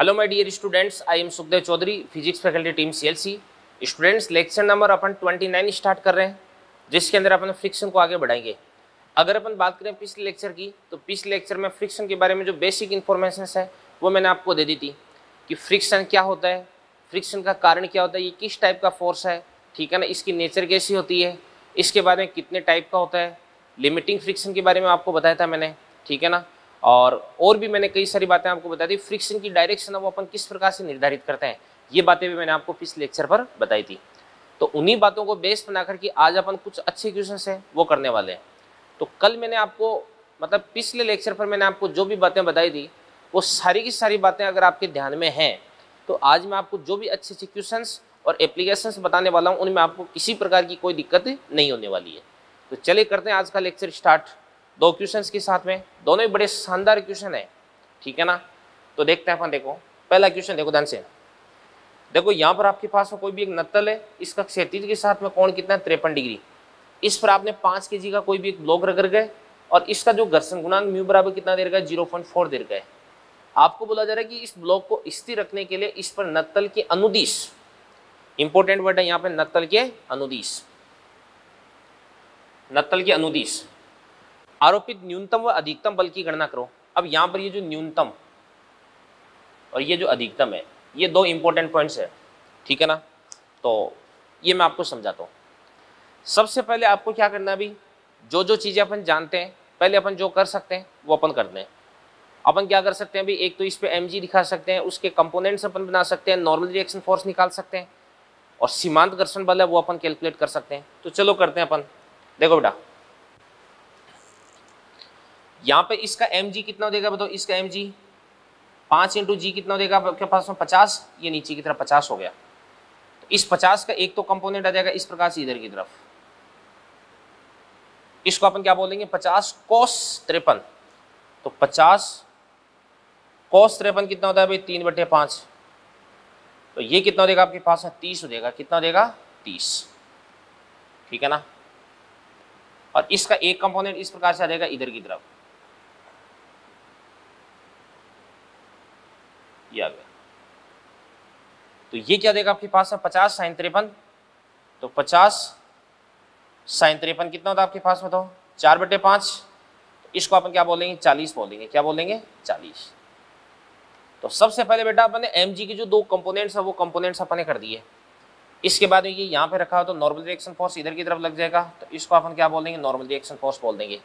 Hello my dear students, I am Sukhdev Chaudhary, physics faculty team CLC. Students, lecture number अपन 29 start कर रहे हैं, जिसके अंदर अपन फ्रिक्शन को आगे बढ़ाएंगे। अगर अपन बात करें पिछले लेक्चर की, तो पिछले लेक्चर में फ्रिक्शन के बारे में जो बेसिक इन्फॉर्मेशन है वो मैंने आपको दे दी थी कि फ्रिक्शन क्या होता है, फ्रिक्शन का कारण क्या होता है, ये किस टाइप का फोर्स है, ठीक है ना, इसकी नेचर कैसी होती है, इसके बारे में कितने टाइप का होता है, लिमिटिंग फ्रिक्शन के बारे में आपको बताया था मैंने, ठीक है ना। और भी मैंने कई सारी बातें आपको बता दी। फ्रिक्शन की डायरेक्शन है वो अपन किस प्रकार से निर्धारित करते हैं, ये बातें भी मैंने आपको पिछले लेक्चर पर बताई थी। तो उन्हीं बातों को बेस बनाकर के आज अपन कुछ अच्छे क्वेश्चन है वो करने वाले हैं। तो कल मैंने आपको मतलब पिछले लेक्चर पर मैंने आपको जो भी बातें बताई थी वो सारी की सारी बातें अगर आपके ध्यान में हैं तो आज मैं आपको जो भी अच्छे अच्छे क्वेश्चंस और एप्लीकेशंस बताने वाला हूँ उनमें आपको किसी प्रकार की कोई दिक्कत नहीं होने वाली है। तो चलिए करते हैं आज का लेक्चर स्टार्ट, दो क्वेश्चंस के साथ में। दोनों ही बड़े शानदार क्वेश्चन है, ठीक है ना। तो देखते हैं अपन। देखो पहला क्वेश्चन, देखो ध्यान से। देखो यहाँ पर आपके पास में कोई भी एक नत्तल है, इसका क्षैतिज के साथ में कोण कितना है 53 डिग्री। इस पर आपने 5 kg का कोई भी एक ब्लॉक रगड़ गए और इसका जो घर्षण गुणांक म्यू बराबर कितना दे रखा है 0.4 दे रखा है। आपको बोला जा रहा है कि इस ब्लॉक को स्थिर रखने के लिए इस पर नत्तल के अनुदिश, इंपॉर्टेंट वर्ड है यहाँ पे नत्तल के अनुदिश, नत्तल के अनुदिश आरोपित न्यूनतम व अधिकतम बल की गणना करो। अब यहाँ पर ये जो न्यूनतम और ये जो अधिकतम है ये दो इंपॉर्टेंट पॉइंट्स है, ठीक है ना। तो ये मैं आपको समझाता हूँ। सबसे पहले आपको क्या करना है, अभी जो चीज़ें अपन जानते हैं पहले अपन जो कर सकते हैं वो अपन करते हैं। अपन क्या कर सकते हैं अभी, एक तो इस पे mg दिखा सकते हैं, उसके कंपोनेंट्स अपन बना सकते हैं, नॉर्मल रिएक्शन फोर्स निकाल सकते हैं और सीमांत घर्षण बल है वो अपन कैलकुलेट कर सकते हैं। तो चलो करते हैं अपन। देखो बेटा यहाँ पे इसका mg कितना देगा बताओ, इसका mg 5 × g कितना देगा आपके पास में 50, ये नीचे की तरफ 50 हो गया। तो इस 50 का एक तो कंपोनेंट आ जाएगा इस प्रकार से इधर की तरफ, इसको अपन क्या बोलेंगे 50 cos 53। तो 50 cos 53 कितना होता है भाई 3/5। तो ये कितना देगा आपके पास में 30 हो जाएगा, कितना देगा 30, ठीक है ना। और इसका एक कंपोनेंट इस प्रकार से आ जाएगा इधर की तरफ, ये आ गया। तो ये क्या देगा आपके पास में 50 sin 53। तो 50 sin 53 कितना होता है आपके पास में, तो 4/5। इसको अपन क्या बोलेंगे 40 बोलेंगे, क्या बोलेंगे 40। तो सबसे पहले बेटा अपन ने mg के जो दो कंपोनेंट्स है वो कंपोनेंट्स अपन ने कर दिए। इसके बाद ये यहाँ पे रखा हो तो नॉर्मल रिएक्शन फोर्स इधर की तरफ लग जाएगा, तो इसको अपन क्या बोलेंगे नॉर्मल रिएक्शन फोर्स बोल देंगे।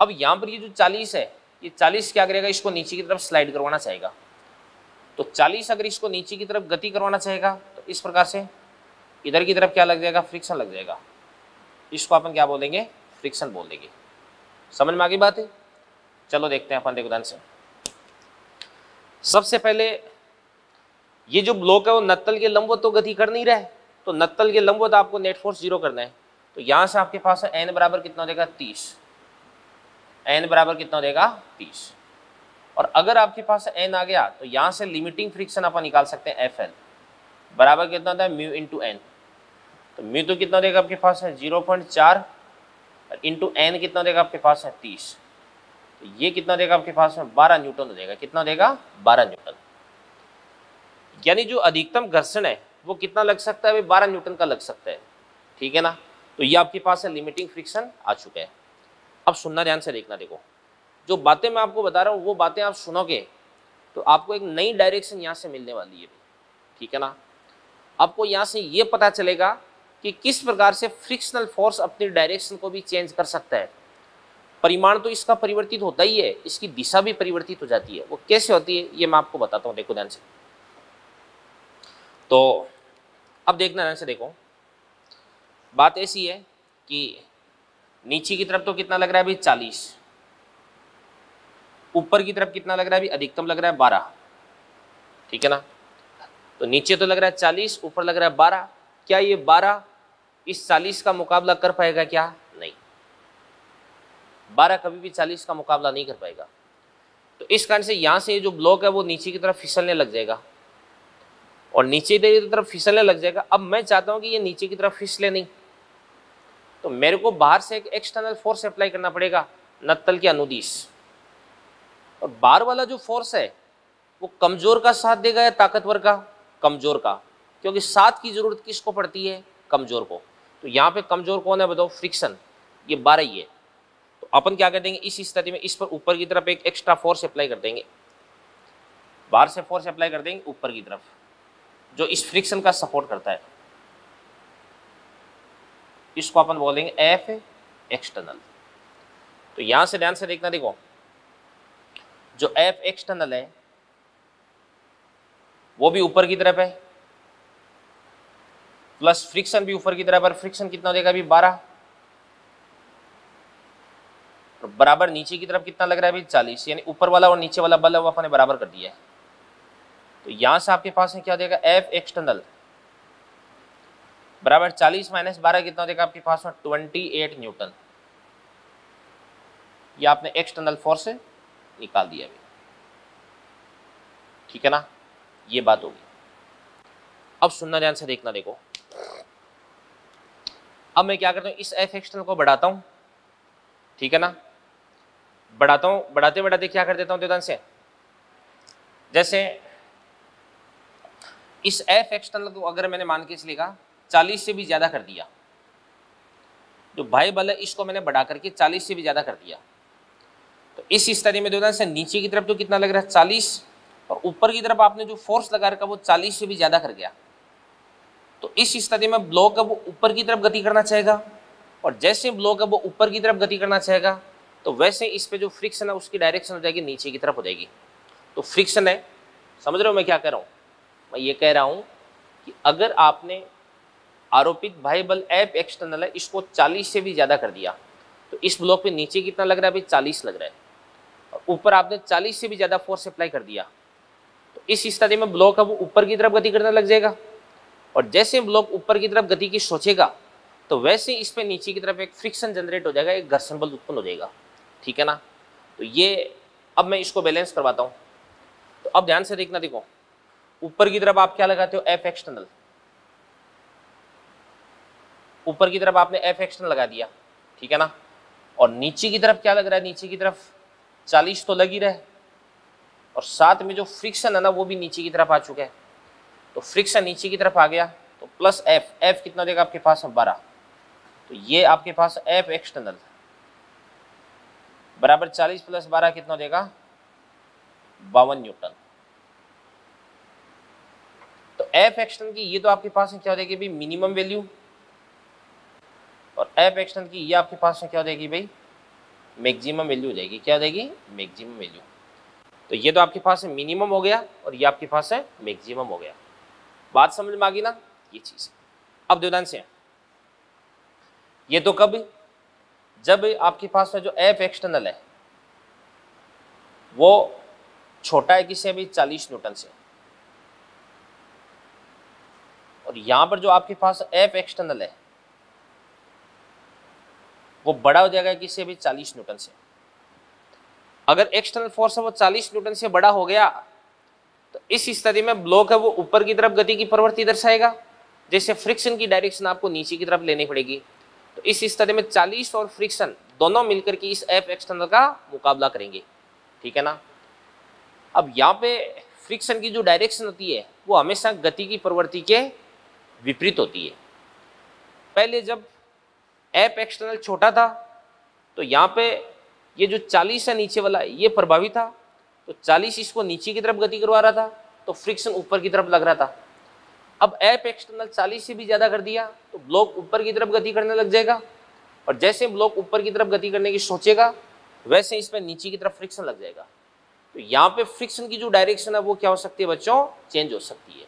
अब यहाँ पर ये जो 40 है, ये 40 क्या करेगा, इसको नीचे की तरफ स्लाइड करवाना चाहेगा। तो 40 अगर इसको नीचे की तरफ गति करवाना चाहेगा तो इस प्रकार से इधर की तरफ क्या लग जाएगा, फ्रिक्शन लग जाएगा। इसको अपन क्या बोलेंगे, फ्रिक्शन बोल देंगे। समझ में आ गई बात है। चलो देखते हैं अपन, देखो ध्यान से। सबसे पहले ये जो ब्लॉक है वो नत्तल के लंबवत तो गति कर नहीं रहा है, तो नत्तल के लंबवत आपको नेट फोर्स 0 करना है। तो यहां से आपके पास है n बराबर कितना देगा 30, n बराबर कितना देगा 30। और अगर आपके पास n आ गया तो यहां से लिमिटिंग फ्रिक्शन अपन निकाल सकते हैं Fn बराबर कितना होता है म्यू इंटू एन। तो म्यू तो कितना देगा आपके पास है 0.4 इंटू एन कितना देगा आपके पास है 30। तो ये कितना देगा आपके पास में 12 न्यूटन देगा, कितना देगा 12 न्यूटन। यानी जो अधिकतम घर्षण है वो कितना लग सकता है, 12 न्यूटन का लग सकता है, ठीक है ना। तो ये आपके पास है लिमिटिंग फ्रिक्शन आ चुका है। अब सुनना ध्यान से, देखना। देखो जो बातें मैं आपको बता रहा हूँ वो बातें आप सुनोगे तो आपको एक नई डायरेक्शन यहाँ से मिलने वाली है, ठीक है ना। आपको यहाँ से ये पता चलेगा कि किस प्रकार से फ्रिक्शनल फोर्स अपनी डायरेक्शन को भी चेंज कर सकता है। परिमाण तो इसका परिवर्तित होता ही है, इसकी दिशा भी परिवर्तित हो जाती है। वो कैसे होती है ये मैं आपको बताता हूँ, देखो ध्यान से। तो अब देखना ध्यान से, देखो बात ऐसी है कि नीचे की तरफ तो कितना लग रहा है अभी 40, ऊपर की तरफ कितना लग रहा है अभी अधिकतम लग रहा है 12, ठीक है ना। तो नीचे तो लग रहा है 40, ऊपर लग रहा है 12। क्या ये 12 इस 40 का मुकाबला कर पाएगा, क्या नहीं, 12 कभी भी 40 का मुकाबला नहीं कर पाएगा। तो इस कारण से यहाँ से जो ब्लॉक है वो नीचे की तरफ फिसलने लग जाएगा और नीचे की तरफ फिसलने लग जाएगा। अब मैं चाहता हूँ कि ये नीचे की तरफ फिसले नहीं, तो मेरे को बाहर से एक एक्सटर्नल फोर्स अप्लाई करना पड़ेगा, नत्तल के अनुदिश। और बाहर वाला जो फोर्स है वो कमजोर का साथ देगा या ताकतवर का? कमजोर का, क्योंकि साथ की जरूरत किसको पड़ती है? कमजोर को। तो यहाँ पे कमजोर कौन है बताओ? फ्रिक्शन। ये 12 ही है। तो अपन क्या कर देंगे इस स्थिति में, इस पर ऊपर की तरफ एक एक्स्ट्रा फोर्स अप्लाई कर देंगे, बाहर से फोर्स अप्लाई कर देंगे ऊपर की तरफ, जो इस फ्रिक्शन का सपोर्ट करता है। इसको अपन बोलेंगे एफ एक्सटर्नल। तो यहां से ध्यान से देखना, देखो जो एफ एक्सटर्नल है वो भी ऊपर की तरफ है, प्लस फ्रिक्शन भी ऊपर की तरफ, पर फ्रिक्शन कितना हो जाएगा अभी 12, और बराबर नीचे की तरफ कितना लग रहा है अभी 40, यानी ऊपर वाला और नीचे वाला बल है वो अपन ने बराबर कर दिया है। तो यहां से आपके पास है क्या हो जाएगा? एफ एक्सटर्नल बराबर 40 माइनस 12 कितना हो जाएगा आपके पास में? 28 न्यूटन। ये आपने एक्सटर्नल फोर्स से निकाल दिया अभी, ठीक है ना? ये बात होगी। अब सुनना ध्यान से देखना, देखो अब मैं क्या करता हूं, इस एफ एक्सटर्नल को बढ़ाता हूं, ठीक है ना? बढ़ाता हूं, बढ़ाते बढ़ाते क्या कर देता हूं ध्यान से, जैसे इस एफ एक्सटर्नल को अगर मैंने मान के लिखा 40 से भी ज्यादा कर दिया, जो बाह्य बल है इसको मैंने बढ़ा करके 40 से भी ज्यादा कर दिया, तो इस स्थिति में ध्यान से नीचे की तरफ तो कितना लग रहा है? 40, और ऊपर की तरफ आपने जो फोर्स लगा रखा वो 40 से भी ज्यादा कर गया। तो इस स्थिति में ब्लॉक है वो ऊपर की तरफ गति करना चाहेगा, और जैसे ब्लॉक है वो ऊपर की तरफ गति करना चाहेगा तो वैसे इस पे जो फ्रिक्शन है उसकी डायरेक्शन हो जाएगी नीचे की तरफ हो जाएगी। तो फ्रिक्शन है, समझ रहे हो मैं क्या कह रहा हूं? मैं ये कह रहा हूं कि अगर आपने आरोपित बाह्य बल एफ एक्सटर्नल है इसको 40 से भी ज्यादा कर दिया, तो इस ब्लॉक पे नीचे कितना लग रहा है अभी? 40 लग रहा है, और ऊपर आपने 40 से भी ज्यादा फोर्स अप्लाई कर दिया, तो इस स्थिति में ब्लॉक है वो ऊपर की तरफ गति करने लग जाएगा, और जैसे ब्लॉक ऊपर की तरफ गति की सोचेगा तो वैसे इस पे नीचे की तरफ एक फ्रिक्शन जनरेट हो जाएगा, एक घर्षण बल उत्पन्न हो जाएगा, ठीक है ना? तो ये अब मैं इसको बैलेंस करवाता हूं। तो अब ध्यान से देखना, देखो ऊपर की तरफ आप क्या लगाते हो? F external. ऊपर की तरफ आपने एफ एक्सटर्नल लगा दिया, ठीक है ना? और नीचे की तरफ क्या लग रहा है? नीचे की तरफ 40 तो लग ही रहा है, और साथ में जो फ्रिक्शन है ना वो भी नीचे की तरफ आ चुका है। तो फ्रिक्शन नीचे की तरफ आ गया तो प्लस एफ, एफ कितना देगा आपके पास? 12। तो ये आपके पास एफ एक्सटर्नल बराबर 40 प्लस 12 कितना देगा? 52 न्यूटन। तो एफ एक्सटर्नल की ये तो आपके पास में क्या हो जाएगी भाई? मिनिमम वैल्यू, और एफ एक्सटर्नल की ये आपके पास में क्या हो जाएगी भाई? मैक्सिमम वैल्यू हो जाएगी। क्या हो जाएगी? Maximum value. तो ये तो आपके पास है मिनिमम हो गया, और ये आपके पास है मैक्सिमम हो गया। बात समझ में आ गई ना ये चीज? अब ध्यान से, ये तो कब? जब आपके पास में जो एफ एक्सटर्नल है वो छोटा है किससे भी? 40 न्यूटन से, और यहां पर जो आपके पास एफ एक्सटर्नल है वो बड़ा हो जाएगा किससे भी? 40 न्यूटन से। अगर एक्सटर्नल फोर्स है वो 40 न्यूटन से बड़ा हो गया तो इस स्थिति में ब्लॉक है वो ऊपर की तरफ गति की प्रवृत्ति दर्शाएगा, जैसे फ्रिक्शन की डायरेक्शन आपको नीचे की तरफ लेनी पड़ेगी। तो इस स्थिति में 40 और फ्रिक्शन दोनों मिलकर के इस एफ एक्सटर्नल का मुकाबला करेंगे, ठीक है ना? अब यहाँ पे फ्रिक्शन की जो डायरेक्शन होती है वो हमेशा गति की प्रवृत्ति के विपरीत होती है। पहले जब एफ एक्सटर्नल छोटा था तो यहाँ पे ये जो 40 है नीचे वाला ये प्रभावी था, तो 40 इसको नीचे की तरफ गति करवा रहा था, तो फ्रिक्शन ऊपर की तरफ लग रहा था। अब एफ एक्सटर्नल 40 से भी ज्यादा कर दिया तो ब्लॉक ऊपर की तरफ गति करने लग जाएगा, और जैसे ब्लॉक ऊपर की तरफ गति करने की सोचेगा वैसे इस पर नीचे की तरफ फ्रिक्शन लग जाएगा। तो यहाँ पे फ्रिक्शन की जो डायरेक्शन है वो क्या हो सकती है बच्चों? चेंज हो सकती है।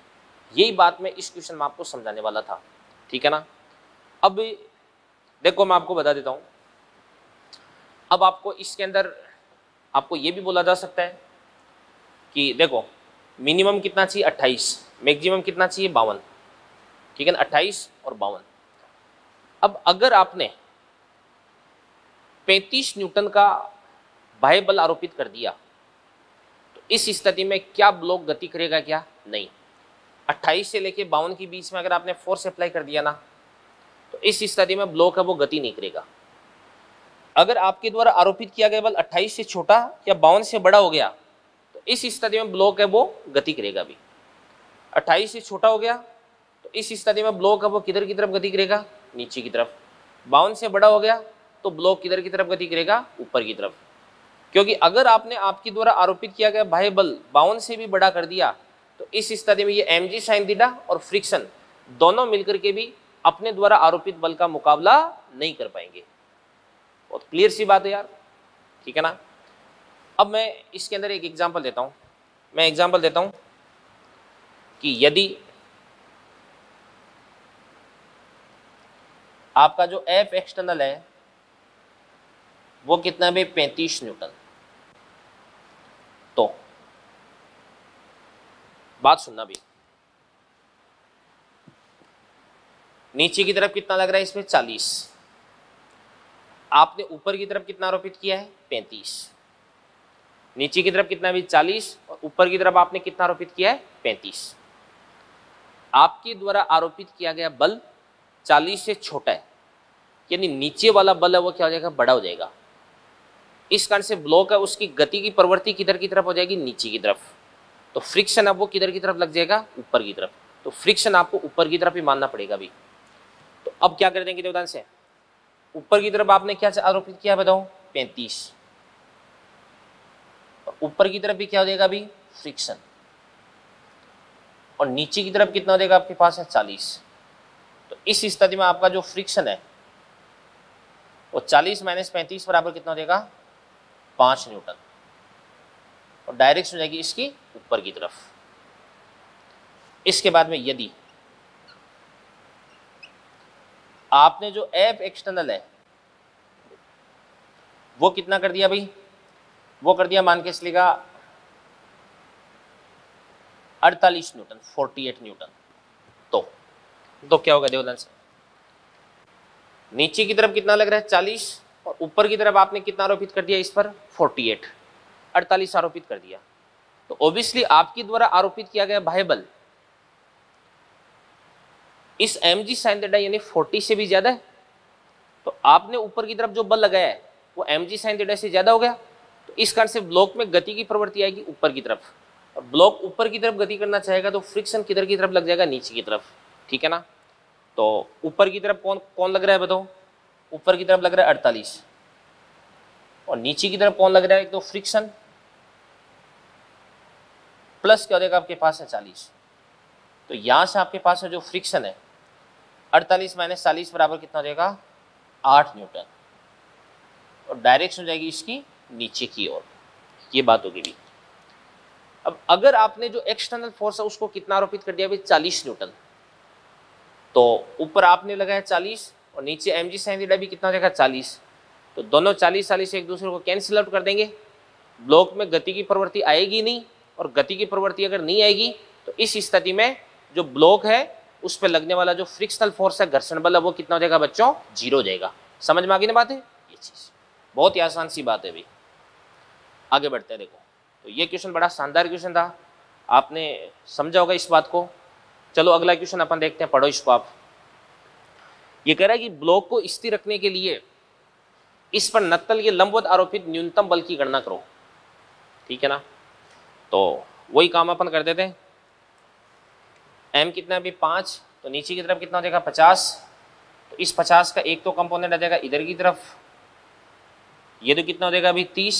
यही बात मैं इस क्वेश्चन में आपको समझाने वाला था, ठीक है ना? अब देखो मैं आपको बता देता हूं, अब आपको इसके अंदर आपको ये भी बोला जा सकता है कि देखो मिनिमम कितना चाहिए? 28, मैक्सिमम कितना चाहिए? 52, ठीक है ना? 28 और 52। अब अगर आपने 35 न्यूटन का बाह्य बल आरोपित कर दिया तो इस स्थिति में क्या ब्लॉक गति करेगा? क्या नहीं। 28 से लेके 52 के बीच में अगर आपने फोर्स अप्लाई कर दिया ना तो इस स्थिति में ब्लॉक है वो गति नहीं करेगा। अगर आपके द्वारा आरोपित किया गया बल 28 से छोटा या 52 से बड़ा हो गया तो इस स्थिति में ब्लॉक है वो गति करेगा भी। 28 से छोटा हो गया तो इस स्थिति में ब्लॉक है वो किधर की तरफ गति करेगा, नीचे की तरफ। 52 से बड़ा हो गया तो ब्लॉक किधर की तरफ गति करेगा, ऊपर की तरफ। क्योंकि अगर आपने आपके द्वारा आरोपित किया गया बाह्य बल 52 से भी बड़ा कर दिया तो इस स्थिति में ये mg sin थीटा और फ्रिक्शन दोनों मिलकर के भी अपने द्वारा आरोपित बल का मुकाबला नहीं कर पाएंगे। बहुत क्लियर सी बात है यार, ठीक है ना। अब मैं इसके अंदर एक एग्जांपल देता हूं। मैं एग्जांपल देता हूं कि यदि आपका जो एफ एक्सटर्नल है वो कितना भी 35 न्यूटन, तो बात सुनना भी, नीचे की तरफ कितना लग रहा है इसमें 40, आपने ऊपर की तरफ कितना आरोपित किया है 35, नीचे की तरफ कितना भी 40 और ऊपर की तरफ आपने कितना आरोपित किया है 35। आपके द्वारा आरोपित किया गया बल 40 से छोटा है, यानी नीचे वाला बल है वो क्या हो जाएगा, बड़ा हो जाएगा। इस कारण से ब्लॉक है उसकी गति की प्रवृत्ति किधर की तरफ हो जाएगी, नीचे की तरफ। तो फ्रिक्शन अब वो किधर की तरफ लग जाएगा, ऊपर की तरफ। तो फ्रिक्शन आपको ऊपर की तरफ ही मानना पड़ेगा भी। तो अब क्या कर देंगे देवदान से, ऊपर की तरफ आपने क्या आरोपित किया बताओ 35, और ऊपर की तरफ भी क्या हो जाएगा अभी फ्रिक्शन, और नीचे की तरफ कितना हो जाएगा आपके पास है 40। तो इस स्थिति में आपका जो फ्रिक्शन है वो 40 - 35 बराबर कितना हो जाएगा 5 न्यूटन, और डायरेक्शन हो जाएगी इसकी ऊपर की तरफ। इसके बाद में यदि आपने जो एफ एक्सटर्नल है वो कितना कर दिया भाई, वो कर दिया मान के चलेगा 48 न्यूटन, 48 न्यूटन, तो क्या होगा देवदान से, नीचे की तरफ कितना लग रहा है 40 और ऊपर की तरफ आपने कितना आरोपित कर दिया इस पर 48, 48 आरोपित कर दिया। तो ऑब्वियसली आपके द्वारा आरोपित किया गया बाह्य बल इस mg sin थीटा यानी 40 से भी ज्यादा है। तो आपने ऊपर की तरफ जो बल लगाया है वो mg sin थीटा से ज्यादा हो गया। तो इस कारण से ब्लॉक में गति की प्रवृत्ति आएगी ऊपर की तरफ, और ब्लॉक ऊपर की तरफ गति करना चाहेगा तो फ्रिक्शन किधर की तरफ लग जाएगा, नीचे की तरफ, ठीक है ना। तो ऊपर की तरफ कौन कौन लग रहा है बताओ, ऊपर की तरफ लग रहा है 48, और नीचे की तरफ कौन लग रहा है, तो फ्रिक्शन प्लस क्या हो जाएगा आपके पास है 40। तो यहां से आपके पास है जो फ्रिक्शन है 48 - 40 बराबर कितना हो जाएगा 8 न्यूटन, और डायरेक्शन हो जाएगी इसकी नीचे की ओर। ये बात होगी भी। अब अगर आपने जो एक्सटर्नल फोर्स है उसको कितना आरोपित कर दिया भाई 40 न्यूटन, तो ऊपर आपने लगाया 40 और नीचे mg sin थीटा भी कितना हो जाएगा 40। तो दोनों 40 एक दूसरे को कैंसिल आउट कर देंगे। ब्लॉक में गति की प्रवृत्ति आएगी नहीं, और गति की प्रवृत्ति अगर नहीं आएगी तो इस स्थिति में जो ब्लॉक है उस पर लगने वाला जो फ्रिक्शनल फोर्स है, घर्षण बल है, वो कितना हो जाएगा बच्चों 0 हो जाएगा। समझ में आ गई ना बात है, ये चीज बहुत ही आसान सी बात है भाई। आगे बढ़ते हैं। देखो तो ये क्वेश्चन बड़ा शानदार क्वेश्चन था, आपने समझा होगा इस बात को। चलो अगला क्वेश्चन अपन देखते हैं, पढ़ो इसको आप। ये कह रहा है कि ब्लॉक को स्थिर रखने के लिए इस पर नत्तल के लंबवत आरोपित न्यूनतम बल की गणना करो, ठीक है ना। तो वही काम अपन कर देते हैं। m कितना भी 5, तो नीचे की तरफ कितना हो जाएगा 50। तो इस 50 का एक तो कंपोनेंट आ जाएगा इधर की तरफ, ये तो कितना हो जाएगा अभी 30।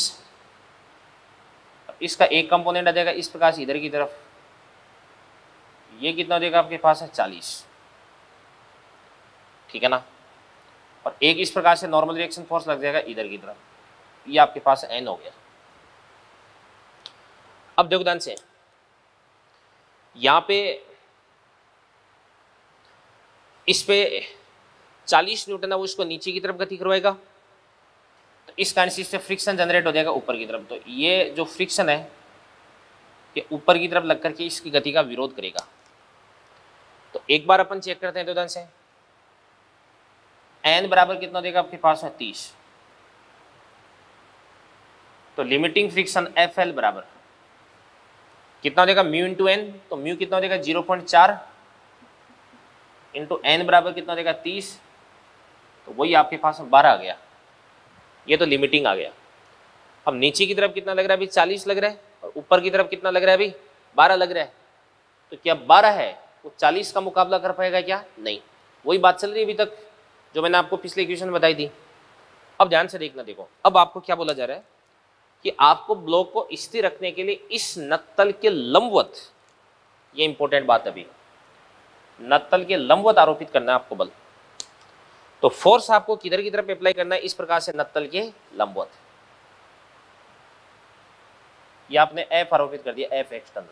इसका एक कंपोनेंट आ जाएगा इस प्रकार से इधर की तरफ, ये कितना हो जाएगा आपके पास है 40, ठीक है ना। और एक इस प्रकार से नॉर्मल रिएक्शन फोर्स लग जाएगा इधर की तरफ, ये आपके पास n हो गया। अब देखो ध्यान से, यहां पे इस पे 40 न्यूटन है वो इसको नीचे की तरफ गति करवाएगा, तो इस कारण से इससे फ्रिक्शन जनरेट हो जाएगा ऊपर की तरफ। तो ये जो फ्रिक्शन है ये ऊपर की तरफ लग करके इसकी गति का विरोध करेगा। तो एक बार अपन चेक करते हैं तो ध्यान से, n बराबर कितना देगा आपके पास है 30। तो लिमिटिंग फ्रिक्शन FL बराबर कितना हो जाएगा म्यू इंटू एन। तो म्यू कितना हो जाएगा 0.4 इंटू एन बराबर कितना हो जाएगा 30। तो वही आपके पास 12 आ गया, ये तो लिमिटिंग आ गया। अब नीचे की तरफ कितना लग रहा है अभी 40 लग रहा है, और ऊपर की तरफ कितना लग रहा है अभी, 12 लग रहा है। तो क्या 12 है वो 40 का मुकाबला कर पाएगा क्या, नहीं। वही बात चल रही है अभी तक जो मैंने आपको पिछले इक्वेशन बताई थी। अब ध्यान से देखना, देखो अब आपको क्या बोला जा रहा है कि आपको ब्लॉक को स्थिर रखने के लिए इस नत्तल के लंबवत, ये इंपॉर्टेंट बात, अभी नत्तल के लंबवत आरोपित करना है आपको बल। तो फोर्स आपको किधर की तरफ अप्लाई करना है, इस प्रकार से नत्तल के लंबवत। ये आपने एफ आरोपित कर दिया, एफ एक्सटर्नल।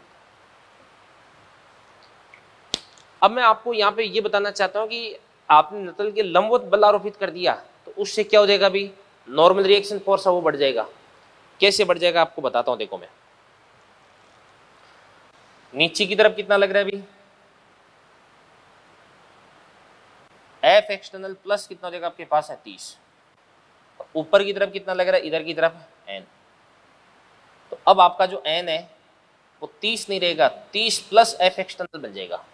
अब मैं आपको यहां पे ये बताना चाहता हूं कि आपने नत्तल के लंबवत बल आरोपित कर दिया तो उससे क्या हो जाएगा, अभी नॉर्मल रिएक्शन फोर्स है वो बढ़ जाएगा। कैसे बढ़ जाएगा आपको बताता हूं, देखो मैं नीचे की तरफ कितना लग रहा है अभी, एफ एक्सटर्नल प्लस कितना हो जाएगा आपके पास है 30। ऊपर की तरफ कितना लग रहा है, इधर की तरफ एन। तो अब आपका जो एन है वो 30 नहीं रहेगा, 30 प्लस एफ एक्सटर्नल बन जाएगा,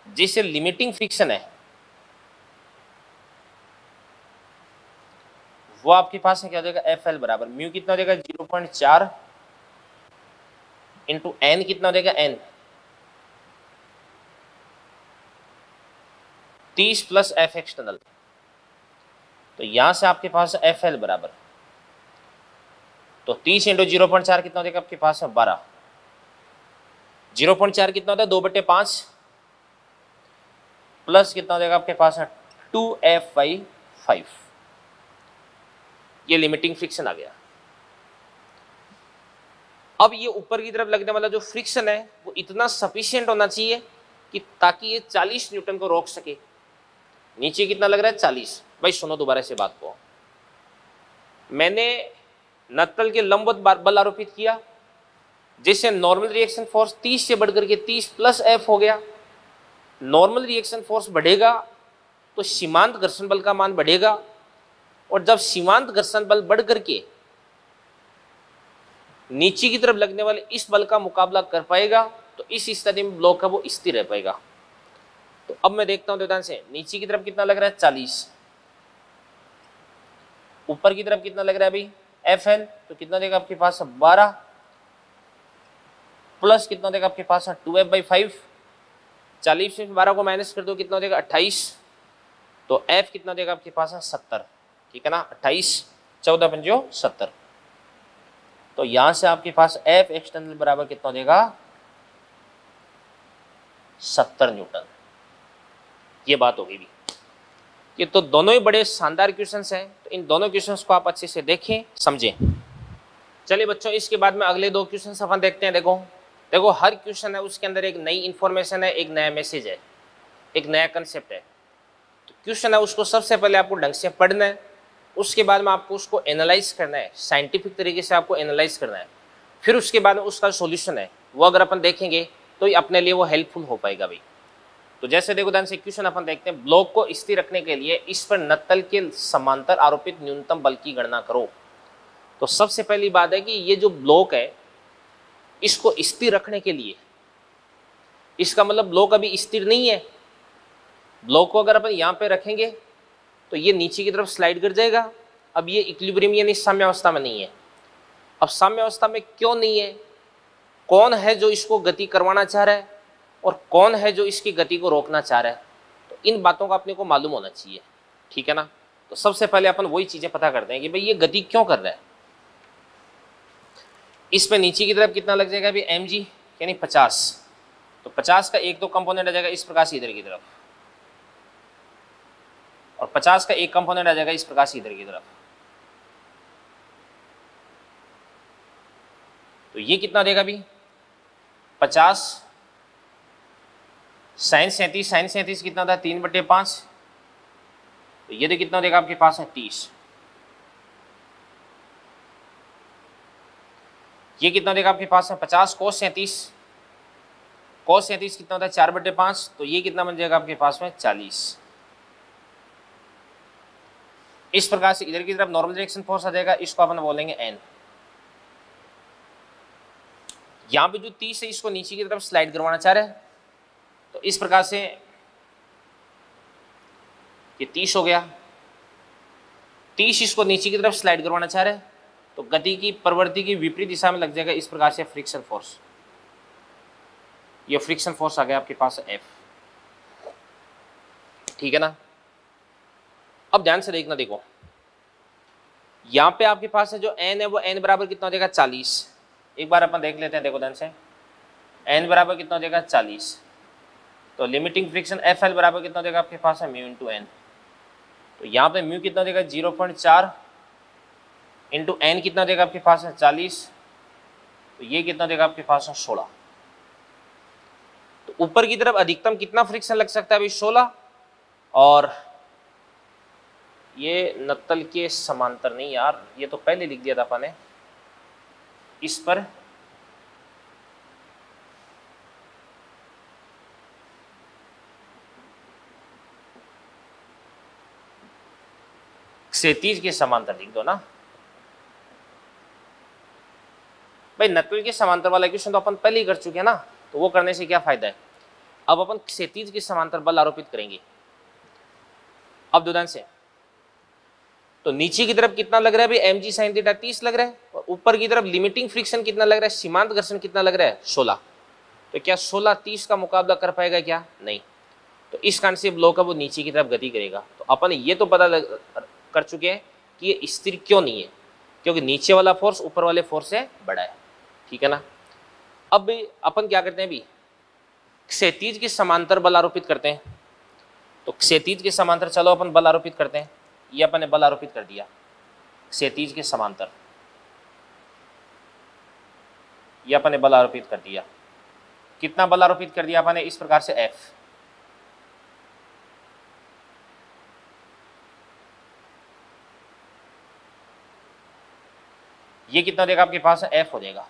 जिससे लिमिटिंग फ्रिक्शन है वो आपके पास है क्या हो जाएगा, एफ एल बराबर म्यू कितना हो जाएगा 0.4 इंटू एन कितना हो जाएगा, एन 30 प्लस एफ एक्सटर्नल। तो यहां से आपके पास एफ एल बराबर, तो 30 इंटू 0.4 कितना हो जाएगा आपके पास है 12। 0.4 कितना होता है 2/5 प्लस कितना हो जाएगा आपके पास है 2f/5। ये लिमिटिंग फ्रिक्शन आ गया। अब ये ऊपर की तरफ लगने वाला जो फ्रिक्शन है वो इतना सफिशिएंट होना चाहिए कि ताकि ये 40 न्यूटन को रोक सके। नीचे कितना लग रहा है 40। भाई सुनो दोबारा से बात को, मैंने नत्तल के लंबवत बल आरोपित किया जिससे नॉर्मल रिएक्शन फोर्स 30 से बढ़कर के 30 प्लस एफ हो गया। नॉर्मल रिएक्शन फोर्स बढ़ेगा तो सीमांत घर्षण बल का मान बढ़ेगा, और जब सीमांत घर्षण बल बढ़ करके नीचे की तरफ लगने वाले इस बल का मुकाबला कर पाएगा तो इस स्थिति में ब्लॉक है वो स्थिर रह पाएगा। तो अब मैं देखता हूं ध्यान से, नीचे की तरफ कितना लग रहा है 40, ऊपर की तरफ कितना लग रहा है अभी एफ एल, तो कितना देगा आपके पास 12 प्लस कितना देगा आपके पास 2f/5। 40 में 12 को माइनस कर दो कितना देगा 28, तो f कितना देगा आपके पास 70, ठीक है ना। 28 14 पंजो 70। तो यहां से आपके पास एफ एक्सटर्नल बराबर कितना देगा 70 न्यूटन। ये बात होगी भी। ये तो दोनों ही बड़े शानदार क्वेश्चंस हैं, तो इन दोनों क्वेश्चंस को आप अच्छे से देखें समझें। चलिए बच्चों, इसके बाद में अगले 2 क्वेश्चंस अपन देखते हैं। देखो हर क्वेश्चन है उसके अंदर एक नई इंफॉर्मेशन है, एक नया मैसेज है, एक नया कंसेप्ट है। तो क्वेश्चन है उसको सबसे पहले आपको ढंग से पढ़ना है, उसके बाद में आपको उसको एनालाइज करना है, साइंटिफिक तरीके से आपको एनालाइज करना है। फिर उसके बाद में उसका सॉल्यूशन है वो अगर अपन देखेंगे तो ये अपने लिए वो हेल्पफुल हो पाएगा भाई। तो जैसे देखो ध्यान से क्वेश्चन अपन देखते हैं, ब्लॉक को स्थिर रखने के लिए इस पर नत्तल के समांतर आरोपित न्यूनतम बल की गणना करो। तो सबसे पहली बात है कि ये जो ब्लॉक है इसको स्थिर रखने के लिए, इसका मतलब ब्लॉक अभी स्थिर नहीं है। ब्लॉक को अगर अपन यहाँ पे रखेंगे तो ये नीचे की तरफ स्लाइड कर जाएगा। अब ये इक्विलिब्रियम यानी साम्यावस्था में नहीं है। अब साम्यावस्था में क्यों नहीं है, कौन है जो इसको गति करवाना चाह रहा है और कौन है जो इसकी गति को रोकना चाह रहा है, तो इन बातों का अपने को मालूम होना चाहिए, ठीक है ना। तो सबसे पहले अपन वही चीजें पता करते हैं कि भाई ये गति क्यों कर रहा है। इस पे नीचे की तरफ कितना लग जाएगा अभी mg यानी 50, तो 50 का एक तो कंपोनेंट आ जाएगा इस प्रकार से इधर की तरफ, और 50 का एक कंपोनेंट आ जाएगा इस प्रकार से इधर की तरफ। तो ये कितना देगा अभी 50 sin 37 कितना था 3/5, तो ये तो कितना देगा आपके पास है 30। ये कितना देगा आपके पास है 50 cos 37 कितना होता है 4/5, तो ये कितना बन जाएगा आपके पास में 40। इस प्रकार से इधर की तरफ नॉर्मल रिएक्शन फोर्स आ जाएगा, इसको अपन बोलेंगे n। यहां पे जो 30 है इसको नीचे की तरफ स्लाइड करवाना चाह रहे हैं, तो इस प्रकार से ये 30 हो गया। 30 इसको नीचे की तरफ स्लाइड करवाना चाह रहे हैं, तो गति की प्रवृत्ति की विपरीत दिशा में लग जाएगा, इस प्रकार से फ्रिक्शन फोर्स। ये फ्रिक्शन फोर्स आ गया आपके पास F, ठीक है ना। अब ध्यान से देखना, देखो यहाँ पे आपके पास है जो N है वो N बराबर कितना हो जाएगा 40। एक बार अपन देख लेते हैं, देखो ध्यान से, N बराबर कितना हो जाएगा 40। तो लिमिटिंग फ्रिक्शन FL बराबर कितना हो जाएगा आपके पास है म्यू इंटू एन। तो यहाँ पे म्यू कितना हो जाएगा 0.4 इंटू एन कितना हो जाएगा आपके पास है 40। तो ये कितना हो जाएगा आपके पास है 16। तो ऊपर की तरफ अधिकतम कितना फ्रिक्शन लग सकता है अभी 16, और ये नत्तल के समांतर नहीं यार, ये तो पहले लिख दिया था अपन ने, इस पर क्षैतिज के समांतर लिख दो ना भाई। नत्तल के समांतर वाला क्वेश्चन तो अपन पहले ही कर चुके हैं ना, तो वो करने से क्या फायदा है। अब अपन क्षैतिज के समांतर बल आरोपित करेंगे। अब दो ध्यान से, तो नीचे की तरफ कितना लग रहा है भाई mg sin थीटा 30 लग रहा है, और ऊपर की तरफ लिमिटिंग फ्रिक्शन कितना लग रहा है, सीमांत घर्षण कितना लग रहा है 16। तो क्या 16 30 का मुकाबला कर पाएगा क्या, नहीं। तो इस कारण से ब्लॉक है वो नीचे की तरफ गति करेगा। तो अपन ये तो पता कर चुके हैं कि ये स्थिर क्यों नहीं है, क्योंकि नीचे वाला फोर्स ऊपर वाले फोर्स से बड़ा है, ठीक है ना। अब अपन क्या करते हैं अभी, क्षैतिज के समांतर बल आरोपित करते हैं। तो क्षैतिज के समांतर चलो अपन बल आरोपित करते हैं। ये अपन ने बल आरोपित कर दिया क्षैतिज के समांतर, ये अपन ने बल आरोपित कर दिया। कितना बल आरोपित कर दिया अपन ने, इस प्रकार से F। ये कितना देगा आपके पास है F हो जाएगा,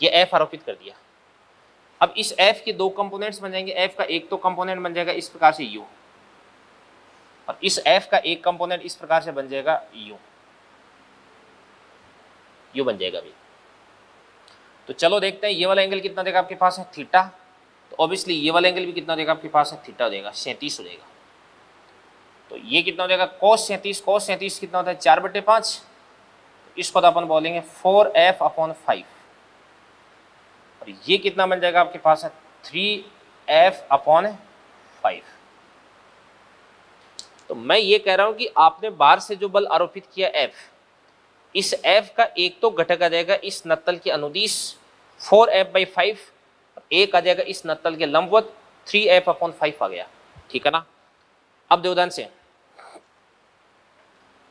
ये F आरोपित कर दिया। अब इस F के दो कंपोनेंट्स बन जाएंगे। F का एक तो कंपोनेंट बन जाएगा इस प्रकार से U, और इस F का एक कंपोनेंट इस प्रकार से बन जाएगा U बन जाएगा अभी। तो चलो देखते हैं ये वाला एंगल कितना देगा आपके पास है थीटा। तो ऑब्वियसली ये वाला एंगल भी कितना देगा आपके पास है थीटा हो जाएगा, 37 हो जाएगा। तो ये कितना हो जाएगा cos 37, cos 37 कितना होता है 4/5। इसको तो अपन बोलेंगे 4f/5, और ये कितना बन जाएगा आपके पास है 3f/5। तो मैं ये कह रहा हूं कि आपने बाहर से जो बल आरोपित किया F, इस F का एक तो घटक आ जाएगा इस नत्तल के अनुदिश 4f/5, एक आ जाएगा इस नत्तल के लंबवत 3f/5 आ गया, ठीक है ना। अब देवदान से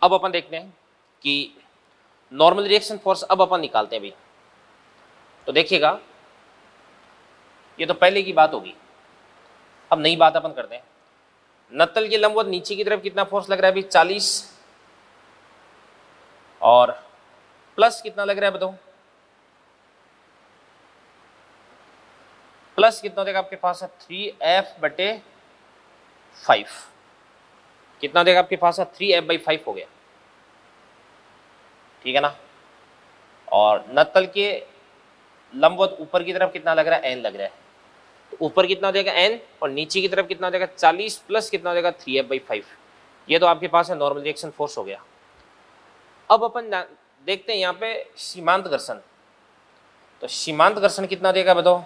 अब अपन देखते हैं कि नॉर्मल रिएक्शन फोर्स अब अपन निकालते हैं भी। तो देखिएगा ये तो पहले की बात होगी, अब नई बात अपन करते हैं। नत्तल के लंबवत नीचे की तरफ कितना फोर्स लग रहा है अभी 40, और प्लस कितना लग रहा है बताओ, प्लस कितना देगा आपके पास है 3f/5। कितना देगा आपके पास है 3f/5 हो गया, ठीक है ना। और नत्तल के लंबवत ऊपर की तरफ कितना लग रहा है n लग रहा है। तो ऊपर कितना हो जाएगा n, और नीचे की तरफ कितना हो जाएगा 40 प्लस कितना हो जाएगा 3f/5। ये तो आपके पास है नॉर्मल रिएक्शन फोर्स हो गया। अब अपन देखते हैं यहाँ पे सीमांत घर्षण। तो सीमांत घर्षण कितना देगा बताओ,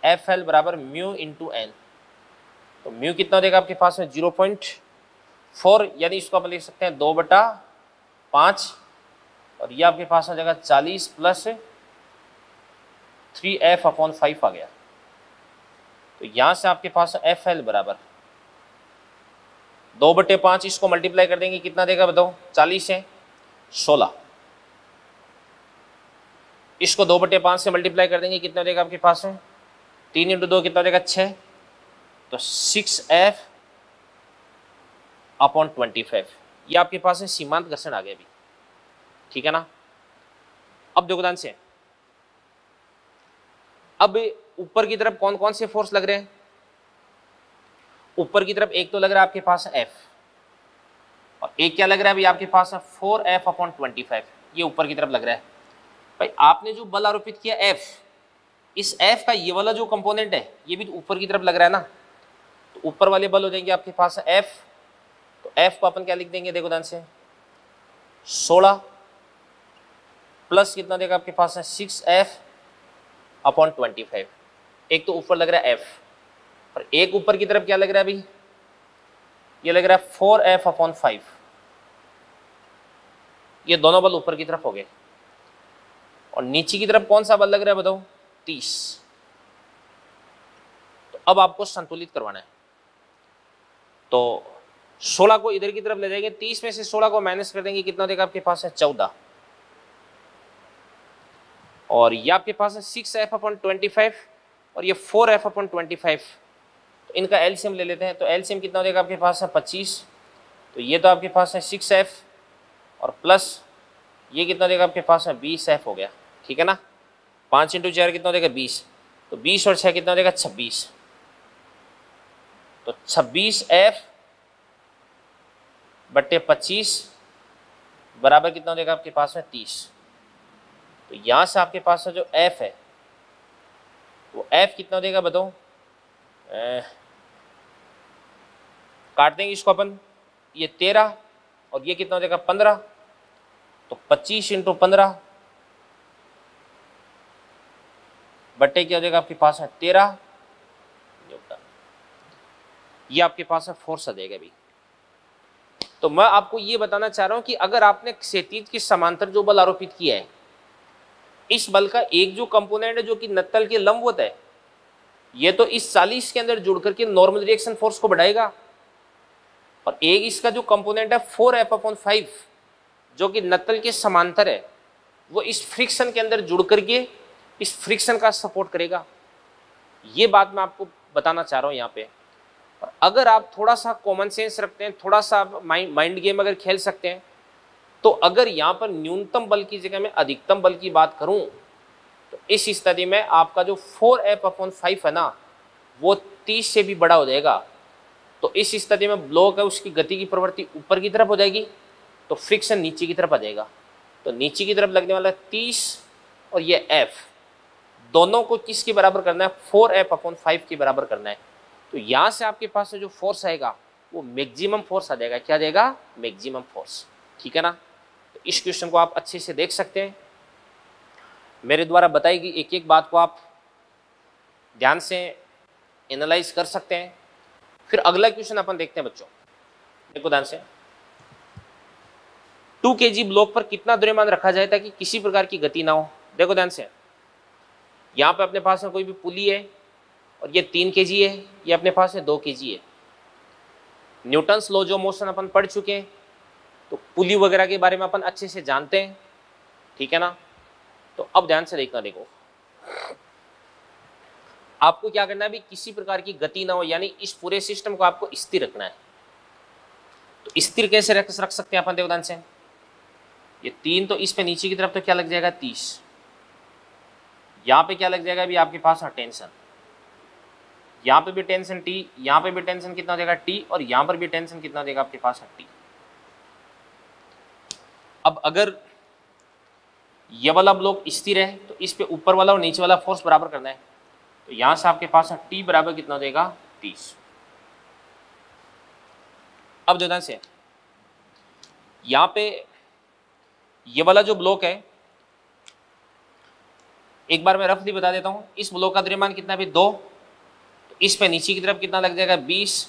FL बराबर म्यू इंटू एन। तो म्यू कितना देगा आपके पास में 0.4, यानी इसको अपन लिख सकते हैं 2/5, और ये आपके पास आ जाएगा 40 प्लस 3f/5 आ गया। तो यहां से आपके पास FL बराबर 2/5, इसको मल्टीप्लाई कर देंगे कितना देगा बताओ, 40 है 16, इसको 2/5 से मल्टीप्लाई कर देंगे कितना देगा आपके पास है 3 × 2 कितना देगा 6, तो 6f/25। ये आपके पास है सीमांत घर्षण आ गया अभी, ठीक है ना। अब देखो ध्यान से, अब ऊपर की तरफ कौन कौन से फोर्स लग रहे हैं। ऊपर की तरफ एक तो लग रहा है आपके पास F, और एक क्या लग रहा है अभी आपके पास है 4f/25। ये ऊपर की तरफ लग रहा है। भाई आपने जो बल आरोपित किया F, इस F का ये वाला जो कंपोनेंट है ये भी तो ऊपर की तरफ लग रहा है ना। तो ऊपर वाले बल हो जाएंगे आपके पास F। तो F को अपन क्या लिख देंगे, देखो ध्यान से 16 प्लस कितना देगा आपके पास है 6f/25। एक तो ऊपर लग रहा है f और एक ऊपर की तरफ क्या लग रहा है अभी, ये लग रहा है 4f/5। ये दोनों बल ऊपर की तरफ हो गए और नीचे की तरफ कौन सा बल लग रहा है बताओ, 30। तो अब आपको संतुलित करवाना है, तो 16 को इधर की तरफ ले जाएंगे, 30 में से 16 को माइनस कर देंगे, कितना देगा आपके पास है 14। और ये आपके पास है 6f/25 और ये 4f/25। तो इनका एलसीएम ले लेते हैं, तो एलसीएम कितना देगा आपके पास है 25। तो ये तो आपके पास है 6f और प्लस ये कितना देगा आपके पास है 20f हो गया, ठीक है ना। 5 × 4 कितना देगा 20, तो 20 और 6 कितना देगा 26। तो 26f/25 बराबर कितना देगा आपके पास में 30। तो यहाँ से आपके पास जो f है वो f कितना देगा बताओ, काट देंगे इसको अपन, ये 13 और ये कितना देगा 15। तो 25 × 15 बट्टे क्या हो जाएगा आपके पास है 13 न्यूटन। ये आपके पास है फोर्स आ जाएगा अभी। तो मैं आपको ये बताना चाह रहा हूं कि अगर आपने क्षैतिज के समांतर जो बल आरोपित किया है, इस बल का एक जो कंपोनेंट है जो कि नत्तल के लंबवत है, ये तो इस 40 के अंदर जुड़ करके नॉर्मल रिएक्शन फोर्स को बढ़ाएगा, और एक इसका जो कंपोनेंट है 4f/5 जो कि नत्तल के समांतर है, वो इस फ्रिक्शन के अंदर जुड़ करके इस फ्रिक्शन का सपोर्ट करेगा। ये बात मैं आपको बताना चाह रहा हूं यहाँ पे। और अगर आप थोड़ा सा कॉमन सेंस रखते हैं, थोड़ा सा माइंड गेम अगर खेल सकते हैं, तो अगर यहाँ पर न्यूनतम बल की जगह में अधिकतम बल की बात करूं, तो इस स्थिति में आपका जो 4f/5 है ना, वो 30 से भी बड़ा हो जाएगा। तो इस स्थिति में ब्लॉक है उसकी गति की प्रवृत्ति ऊपर की तरफ हो जाएगी, तो फ्रिक्शन नीचे की तरफ आ जाएगा। तो नीचे की तरफ लगने वाला 30 और ये f दोनों को किसके बराबर करना है, 4f/5 के बराबर करना है। तो यहाँ से आपके पास जो फोर्स आएगा वो मैक्सिमम फोर्स आ जाएगा। क्या जाएगा, मैक्सिमम फोर्स, ठीक है ना। तो इस क्वेश्चन को आप अच्छे से देख सकते हैं, मेरे द्वारा बताई गई एक एक बात को आप ध्यान से एनालाइज कर सकते हैं। फिर अगला क्वेश्चन अपन देखते हैं बच्चों, देखो ध्यान से। 2 kg ब्लॉक पर कितना द्रव्यमान रखा जाए ताकि किसी प्रकार की गति ना हो। देखो ध्यान से, यहाँ पे अपने पास में कोई भी पुली है और ये 3 kg है, ये अपने पास में 2 kg है। न्यूटन्स लॉ ऑफ मोशन अपन पढ़ चुके हैं, तो पुली वगैरह के बारे में अपन अच्छे से जानते हैं, ठीक है ना। तो अब ध्यान से देखना, देखो आपको क्या करना है, अभी किसी प्रकार की गति ना हो, यानी इस पूरे सिस्टम को आपको स्थिर रखना है। तो स्थिर कैसे रख सकते हैं अपन, देखो ध्यान से। ये 3 तो इस पे नीचे की तरफ तो क्या लग जाएगा 30, यहाँ पे क्या लग जाएगा अभी आपके पास टेंशन, यहाँ पे भी टेंशन T, यहाँ पे भी टेंशन कितना देगा T, और यहाँ पर भी टेंशन कितना देगा आपके पास T। अब अगर ये वाला ब्लॉक स्थिर है तो इस पे ऊपर वाला और नीचे वाला फोर्स बराबर करना है। तो यहाँ से आपके पास T बराबर कितना देगा 30। अब जो ध्यान से यहाँ पे ये वाला जो ब्लॉक है, एक बार मैं रफली बता देता हूँ। इस ब्लॉक का द्रव्यमान कितना भी 2, तो इस पे नीचे की तरफ कितना लग जाएगा 20,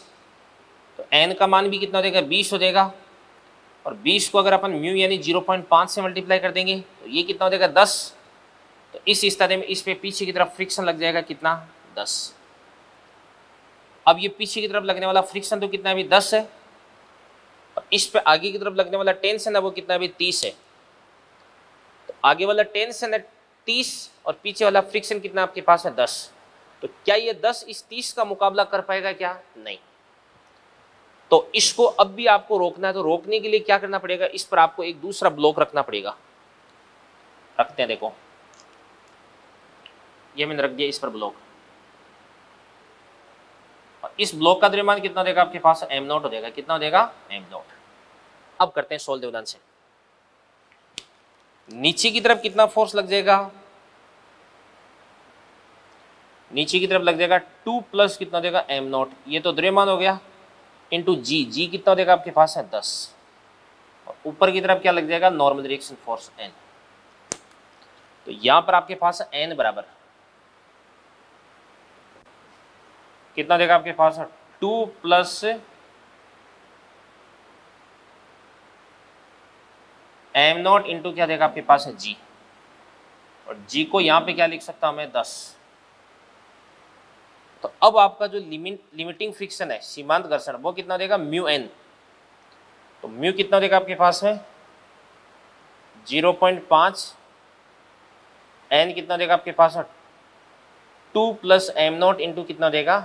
तो n का मान भी कितना हो जाएगा 20 हो जाएगा। और 20 को अगर अपन म्यू यानी 0.5 से मल्टीप्लाई कर देंगे तो ये कितना हो जाएगा 10। तो इस स्थिति में इस पे पीछे की तरफ फ्रिक्शन लग जाएगा कितना 10। अब ये पीछे की तरफ लगने वाला फ्रिक्शन तो कितना भी 10 है, और इस पे आगे की तरफ लगने वाला टेंशन है वो कितना भी 30 है। तो आगे वाला टेंशन है 30 और पीछे वाला फ्रिक्शन कितना आपके पास है 10। तो क्या ये 10 इस 30 का मुकाबला कर पाएगा, क्या नहीं। तो इसको अब भी आपको रोकना है, तो रोकने के लिए क्या करना पड़ेगा, इस पर आपको एक दूसरा ब्लॉक रखना पड़ेगा। रखते हैं, देखो ये मैंने रख दिया इस पर ब्लॉक, और इस ब्लॉक का द्रव्यमान कितना देगा आपके पास m0 हो जाएगा। कितना हो जाएगा m0। अब करते हैं सोल्व देवदान से। नीचे की तरफ कितना फोर्स लग जाएगा, नीचे की तरफ लग जाएगा 2 प्लस कितना देगा m0, ये तो द्रव्यमान हो गया, इंटू जी कितना देगा आपके पास है 10, और ऊपर की तरफ क्या लग जाएगा नॉर्मल रिएक्शन फोर्स n। तो यहां पर आपके पास एन बराबर कितना देगा आपके पास 2 प्लस एम नॉट इंटू क्या देगा आपके पास है जी, और जी को यहां पे क्या लिख सकता हूं मैं 10। तो अब आपका जो लिमिटिंग फ्रिक्शन है सीमांत घर्षण वो कितना देगा म्यू एन, तो म्यू कितना देगा आपके पास में 0.5, एन कितना देगा आपके पास 2 प्लस एम नॉट इंटू कितना देगा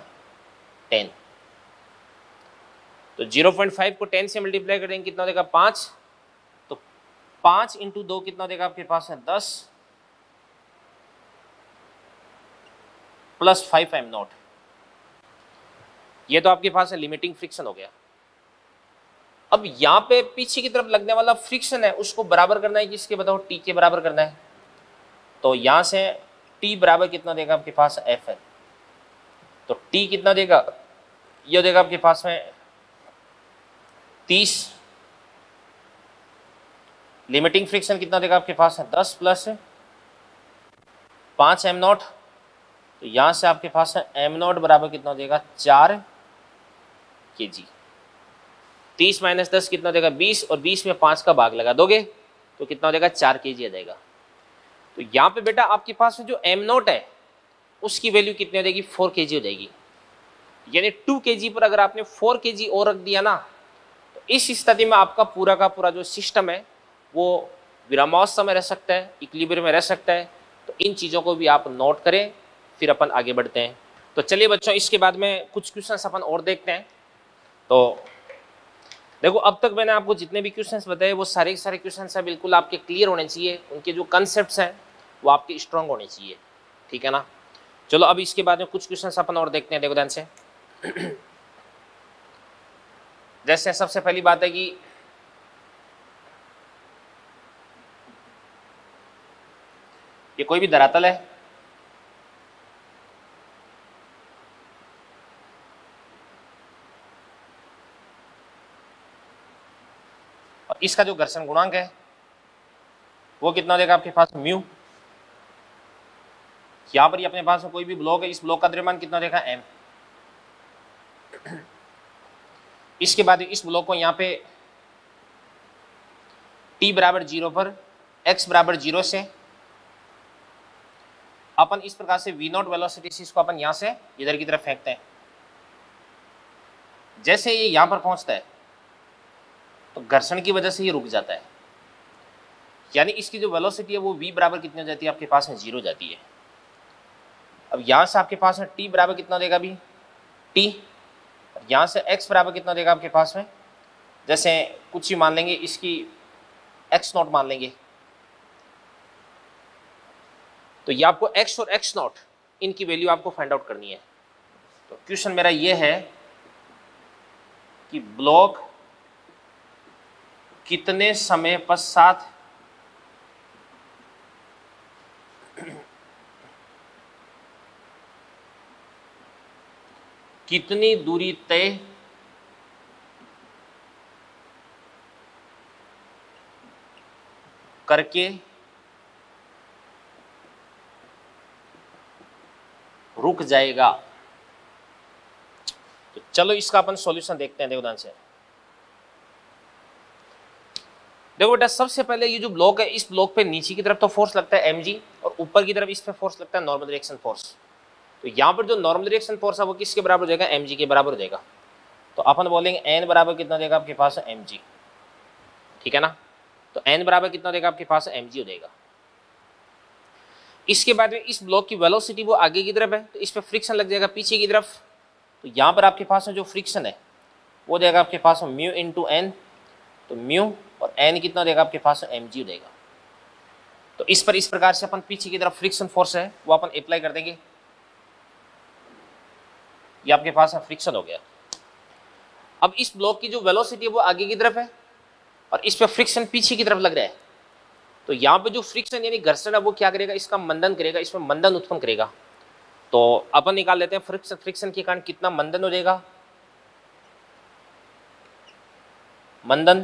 10। तो 0.5 को 10 से मल्टीप्लाई करेंगे कितना देगा 5, तो 5 इंटू 2 कितना देगा आपके पास है 10 प्लस 5 एम नॉट, ये तो आपके पास है लिमिटिंग फ्रिक्शन हो गया। अब यहां पे पीछे की तरफ लगने वाला फ्रिक्शन है उसको बराबर करना है किसके बताओ, टी के बराबर करना है। तो यहां से टी बराबर कितना देगा आपके पास एफ है, तो टी कितना देगा, ये देगा आपके पास में 30, लिमिटिंग फ्रिक्शन कितना देगा आपके पास है 10 प्लस 5 एम नॉट, तो यहां से आपके पास है एम नॉट बराबर कितना देगा 4 kg। 30 माइनस 10 कितना देगा 20, और 20 में 5 का भाग लगा दोगे तो कितना देगा 4 kg आ जाएगा। तो यहाँ पे बेटा आपके पास जो एम नॉट है उसकी वैल्यू कितनी हो जाएगी 4 kg हो जाएगी, यानी 2 kg पर अगर आपने 4 kg और रख दिया ना, तो इस स्थिति में आपका पूरा का पूरा जो सिस्टम है वो विरामावस्था में रह सकता है, इक्विलिब्रियम में रह सकता है। तो इन चीज़ों को भी आप नोट करें, फिर अपन आगे बढ़ते हैं। तो चलिए बच्चों इसके बाद में कुछ क्वेश्चंस अपन और देखते हैं। तो देखो अब तक मैंने आपको जितने भी क्वेश्चंस बताए वो सारे के सारे क्वेश्चंस हैं बिल्कुल आपके क्लियर होने चाहिए, उनके जो कंसेप्ट्स हैं वो आपके स्ट्रांग होने चाहिए, ठीक है ना। चलो अब इसके बाद में कुछ क्वेश्चंस अपन और देखते हैं, देखो ध्यान से। जैसे सबसे पहली बात है कि ये कोई भी धरातल है, और इसका जो घर्षण गुणांक है वो कितना देगा आपके पास म्यू। यहां पर ही अपने पास कोई भी ब्लॉक है, इस ब्लॉक का द्रव्यमान कितना देगा एम। इसके बाद इस ब्लॉक को यहाँ पे t बराबर 0 पर x बराबर 0 से अपन इस प्रकार से v नॉट वेलोसिटी से इसको अपन यहां से इधर की तरफ फेंकते हैं। जैसे ये यहां पर पहुंचता है तो घर्षण की वजह से ये रुक जाता है, यानी इसकी जो वेलोसिटी है वो v बराबर कितनी हो जाती है आपके पास में 0 हो जाती है। अब यहां से आपके पास में t बराबर कितना देगा अभी t, यहां से x बराबर कितना देगा आपके पास में, जैसे कुछ ही मान लेंगे इसकी x नॉट मान लेंगे, तो ये आपको x और x नॉट इनकी वैल्यू आपको फाइंड आउट करनी है। तो क्वेश्चन मेरा ये है कि ब्लॉक कितने समय पश्चात कितनी दूरी तय करके रुक जाएगा। तो चलो इसका अपन सॉल्यूशन देखते हैं, देखो ध्यान से। देखो बेटा सबसे पहले ये जो ब्लॉक है इस ब्लॉक पे नीचे की तरफ तो फोर्स लगता है mg, और ऊपर की तरफ इस पे फोर्स लगता है नॉर्मल डायरेक्शन फोर्स। तो यहाँ पर जो नॉर्मल डायरेक्शन फोर्स है वो किसके बराबर हो जाएगा mg के बराबर हो जाएगा। तो अपन बोलेंगे n बराबर कितना देगा आपके पास mg, ठीक है ना। तो n बराबर कितना देगा आपके पास mg हो जाएगा। इसके बाद में इस ब्लॉक की वेलोसिटी वो आगे की तरफ है, तो इस पर फ्रिक्शन लग जाएगा पीछे की तरफ। तो यहाँ पर आपके पास में जो फ्रिक्शन है वो देगा आपके पास म्यू इंटू एन, तो म्यू और एन कितना देगा आपके पास mg हो जाएगा। तो इस पर इस प्रकार से अपन पीछे की तरफ फ्रिक्शन फोर्स है वो अपन अप्लाई कर देंगे, ये आपके पास फ्रिक्शन हो गया। अब इस ब्लॉक की जो वेलोसिटी है वो आगे की तरफ है और इस पर फ्रिक्शन पीछे की तरफ लग रहा है। तो यहाँ पे जो फ्रिक्शन यानी घर्षण है वो क्या करेगा, इसका मंदन करेगा, इसमें मंदन उत्पन्न करेगा। तो अपन निकाल लेते हैं फ्रिक्शन के कारण कितना मंदन हो जाएगा, मंदन।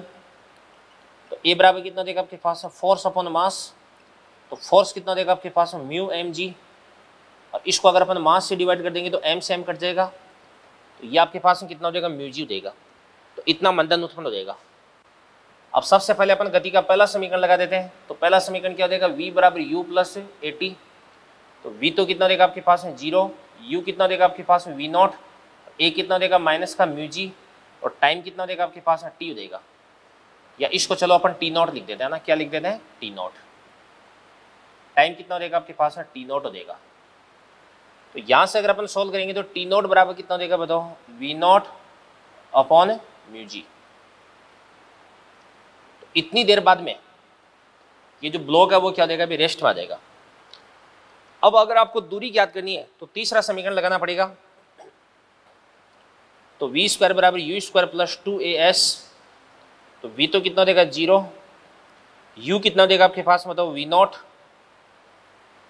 तो ए बराबर कितना देगा आपके पास फोर्स अपॉन मास, तो फोर्स कितना देगा आपके पास में म्यू एम जी, और इसको अगर अपन मास से डिवाइड कर देंगे तो एम से एम कट जाएगा, तो ये आपके पास में कितना हो जाएगा म्यू जी देगा। तो इतना मंदन उत्पन्न हो जाएगा। अब सबसे पहले अपन गति का पहला समीकरण लगा देते हैं। तो पहला समीकरण क्या हो जाएगा, v बराबर यू प्लस ए टी। तो v तो कितना देगा आपके पास में 0, u कितना देगा आपके पास में v नॉट, a कितना देगा माइनस का म्यू जी, और टाइम कितना देगा आपके पास में t देगा। या इसको चलो अपन टी नॉट लिख देते हैं ना, क्या लिख देते हैं टी नॉट। टाइम कितना देगा आपके पास में टी नॉट हो देगा। तो यहाँ से अगर अपन सोल्व करेंगे तो टी नॉट बराबर कितना देगा बताओ, we not upon mu G. तो इतनी देर बाद में ये जो ब्लॉक है वो क्या देगा, अभी रेस्ट में आ जाएगा। अब अगर आपको दूरी ज्ञात करनी है तो तीसरा समीकरण लगाना पड़ेगा। तो वी स्क्वायर बराबर यू स्क्वायर प्लस 2as। तो v तो कितना देगा 0, u कितना देगा आपके पास मतलब वी नॉट,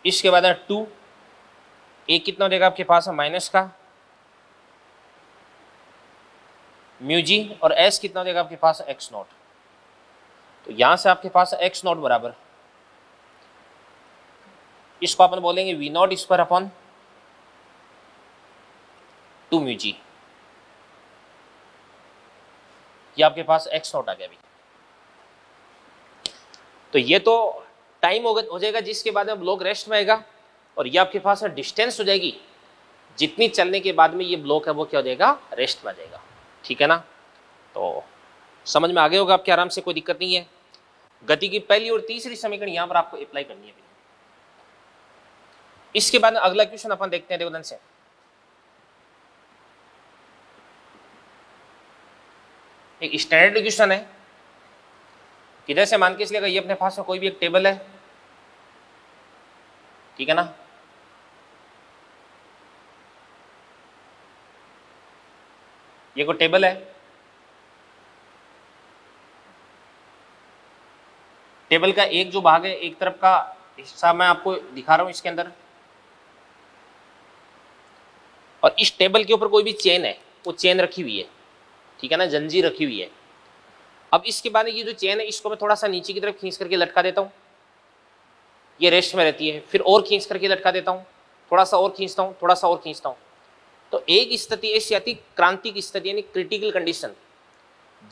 इसके बाद 2, a कितना देगा आपके पास माइनस का म्यू जी, और s कितना देगा आपके पास x नॉट। तो यहां से आपके पास x नॉट बराबर, इसको अपन बोलेंगे V naught square upon 2 mu g. ये आपके पास x नॉट आ गया अभी। तो ये तो टाइम हो जाएगा जिसके बाद में ब्लॉक रेस्ट में आएगा, और ये आपके पास डिस्टेंस हो जाएगी जितनी चलने के बाद में ये ब्लॉक है वो क्या हो जाएगा, रेस्ट में आ जाएगा। ठीक है ना। तो समझ में आ गया होगा आपके आराम से, कोई दिक्कत नहीं है। गति की पहली और तीसरी समीकरण यहां पर आपको अप्लाई करनी है। इसके बाद अगला क्वेश्चन अपन देखते हैं देवदन से। एक स्टैंडर्ड क्वेश्चन है कि जैसे मान के चलिएगा ये अपने पास में कोई भी एक टेबल है, ठीक है ना। ये कोई टेबल है, टेबल का एक जो भाग है, एक तरफ का हिस्सा मैं आपको दिखा रहा हूं इसके अंदर, और इस टेबल के ऊपर कोई भी चेन है, वो चेन रखी हुई है, ठीक है ना, जंजीर रखी हुई है। अब इसके बाद ये जो चेन है इसको मैं थोड़ा सा नीचे की तरफ खींच करके लटका देता हूँ, ये रेस्ट में रहती है। फिर और खींच करके लटका देता हूँ, थोड़ा सा और खींचता हूँ, थोड़ा सा और खींचता हूँ। तो एक स्थिति ऐसी आती, क्रांतिक स्थिति यानी क्रिटिकल कंडीशन,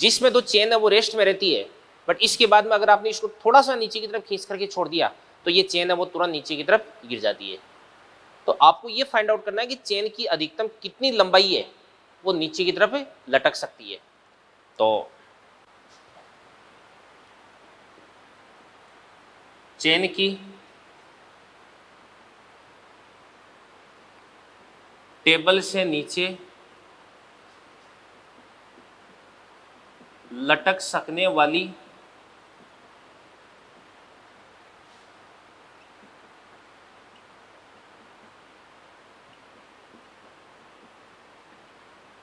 जिसमें दो चेन है वो रेस्ट में रहती है, बट इसके बाद में अगर आपने इसको थोड़ा सा नीचे की तरफ खींच करके छोड़ दिया तो ये चेन है वो तुरंत नीचे की तरफ गिर जाती है। तो आपको ये फाइंड आउट करना है कि चेन की अधिकतम कितनी लंबाई है वो नीचे की तरफ लटक सकती है। तो चेन की टेबल से नीचे लटक सकने वाली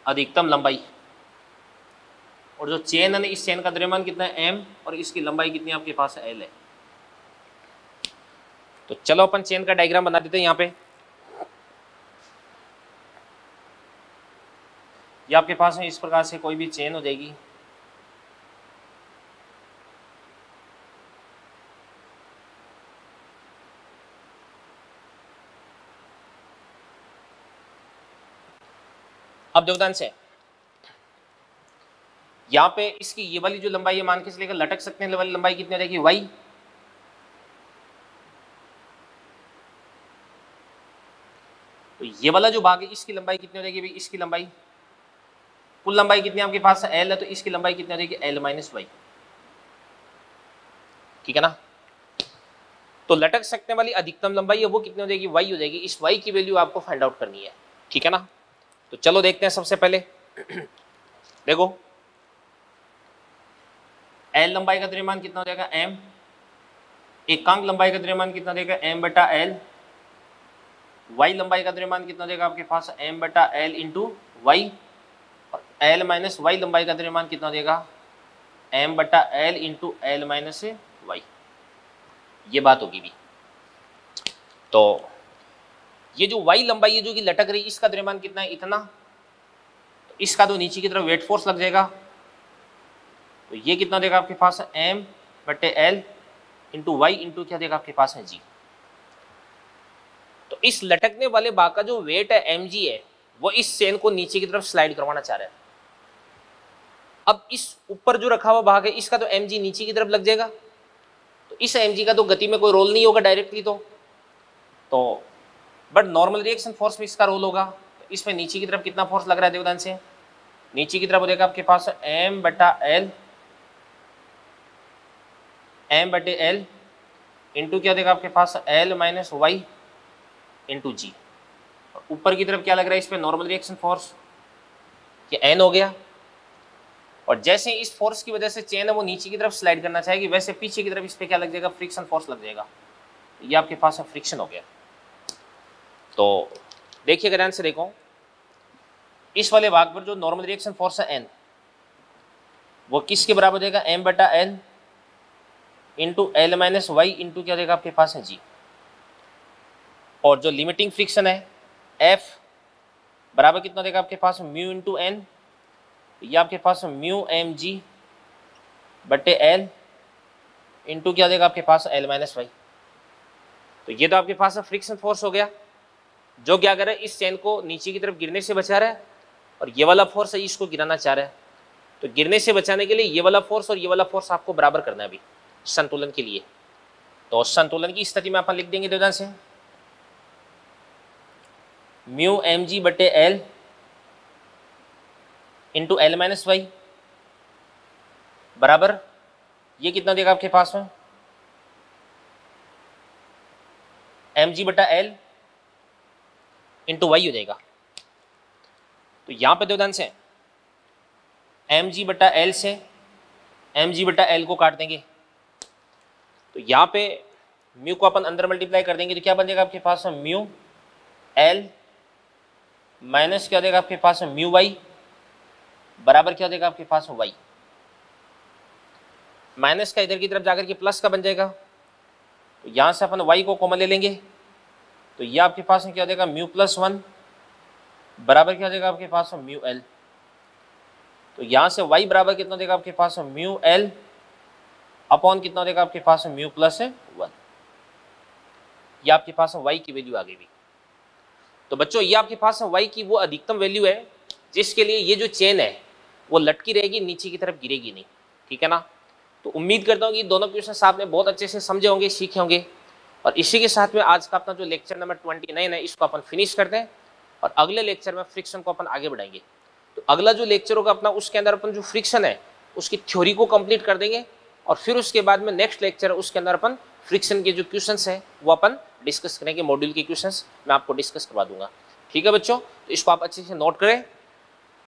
अधिकतम लंबाई, और जो चेन है इस चेन का द्रव्यमान कितना है m, और इसकी लंबाई कितनी आपके पास है l है। तो चलो अपन चेन का डायग्राम बना देते हैं। यहाँ पे ये आपके पास है इस प्रकार से कोई भी चेन हो जाएगी, अब व्यवधान से यहाँ पे इसकी ये वाली जो लंबाई है मान के चलेगा लटक सकते हैं वाली लंबाई कितनी हो जाएगी y। तो ये वाला जो भाग है इसकी लंबाई कितनी हो जाएगी भाई, इसकी लंबाई कुल लंबाई कितनी आपके पास l है, तो इसकी लंबाई कितनी हो जाएगी l माइनस वाई। ठीक है ना। तो लटक सकने वाली अधिकतम लंबाई है वो कितनी हो जाएगी y हो जाएगी। इस y की वैल्यू आपको फाइंड आउट करनी है। ठीक है ना। तो चलो देखते हैं सबसे पहले देखो l लंबाई का द्रव्यमान कितना हो जाएगा m, एकांक लंबाई का द्रव्यमान कितना देगा m बटा l, y लंबाई का द्रव्यमान कितना देगा आपके पास m बटा l इंटू वाई, और l माइनस वाई लंबाई का द्रव्यमान कितना देगा m बटा l into l minus y. ये बात होगी भी। तो ये जो y लंबाई है जो कि लटक रही, इसका द्रव्यमान कितना है इतना, तो इसका तो नीचे की तरफ वेट फोर्स लग जाएगा। तो ये कितना देगा आपके पास m बटे l, इंटू वाई इंटू क्या देगा आपके पास है जी। तो इस लटकने वाले भाग का जो वेट है mg है, वो इस चेन को नीचे की तरफ स्लाइड करवाना चाह रहा है। अब इस ऊपर जो रखा हुआ भाग है इसका तो mg नीचे की तरफ लग जाएगा, तो इस mg का तो गति में कोई रोल नहीं होगा डायरेक्टली तो बट नॉर्मल रिएक्शन फोर्स में इसका रोल होगा। तो इसमें नीचे की तरफ कितना फोर्स लग रहा है देवदान से, नीचे की तरफ हो जाएगा आपके पास m बटा एल इंटू क्या देगा आपके पास l माइनस वाई इंटू जी। ऊपर की तरफ क्या लग रहा है इस पे नॉर्मल रिएक्शन फोर्स, ये n हो गया। और जैसे इस फोर्स की वजह से चेन है वो नीचे की तरफ स्लाइड करना चाहेगी, वैसे पीछे की तरफ इस पे क्या लग जाएगा, फ्रिक्शन फोर्स लग जाएगा। ये आपके पास फ्रिक्शन हो गया। तो देखिए ध्यान से देखो, इस वाले भाग पर जो नॉर्मल रिएक्शन फोर्स है n, वो किसके बराबर हो जाएगा, m बटा l into l minus y into क्या देगा आपके पास है जी। और जो लिमिटिंग फ्रिक्शन है F बराबर कितना देगा आपके पास, म्यू इंटू एन, ये आपके पास म्यू एम जी बटे एल इंटू क्या देगा आपके पास एल माइनस वाई। तो ये तो आपके पास फ्रिक्शन फोर्स हो गया, जो क्या कर रहा है इस चेन को नीचे की तरफ गिरने से बचा रहा है, और ये वाला फोर्स है इसको गिराना चाह रहा है। तो गिरने से बचाने के लिए ये वाला फोर्स और ये वाला फोर्स आपको बराबर करना है अभी संतुलन के लिए। तो संतुलन की स्थिति में अपन लिख देंगे देवदान से म्यू एम जी बटे l into l minus y बराबर ये कितना देगा आपके पास में, एम जी बटा एल इंटू वाई हो जाएगा। तो यहां पे देवदान से एम जी बटा एल से एम जी बटा एल को काट देंगे, तो यहाँ पे म्यू को अपन अंदर मल्टीप्लाई कर देंगे, तो क्या बन जाएगा आपके पास म्यू एल माइनस क्या देगा आपके पास म्यू वाई बराबर क्या देगा आपके पास वाई। माइनस का इधर की तरफ जाकर के प्लस का बन जाएगा, तो यहाँ से अपन वाई को कॉमन ले लेंगे, तो यह आपके पास क्या देगा म्यू प्लस वन बराबर क्या देगा आपके पास म्यू एल। तो यहाँ से y बराबर कितना देगा आपके पास म्यू एल अपॉन कितना देगा आपके पास म्यू प्लस वन। ये आपके पास y की वैल्यू आ गई भी। तो बच्चों ये आपके पास y की वो अधिकतम वैल्यू है जिसके लिए ये जो चेन है वो लटकी रहेगी, नीचे की तरफ गिरेगी नहीं, ठीक है ना। तो उम्मीद करता हूँ कि दोनों क्वेश्चन आपने बहुत अच्छे से समझे होंगे, सीखे होंगे। और इसी के साथ में आज का अपना जो लेक्चर नंबर 29 है इसको अपन फिनिश करते हैं, और अगले लेक्चर में फ्रिक्शन को अपन आगे बढ़ाएंगे। तो अगला जो लेक्चर होगा अपना उसके अंदर अपन जो फ्रिक्शन है उसकी थ्योरी को कंप्लीट कर देंगे, और फिर उसके बाद में नेक्स्ट लेक्चर है उसके अंदर अपन फ्रिक्शन के जो क्वेश्चंस है वो अपन डिस्कस करेंगे। मॉड्यूल के क्वेश्चंस मैं आपको डिस्कस करवा दूंगा, ठीक है बच्चों। तो इसको आप अच्छे से नोट करें।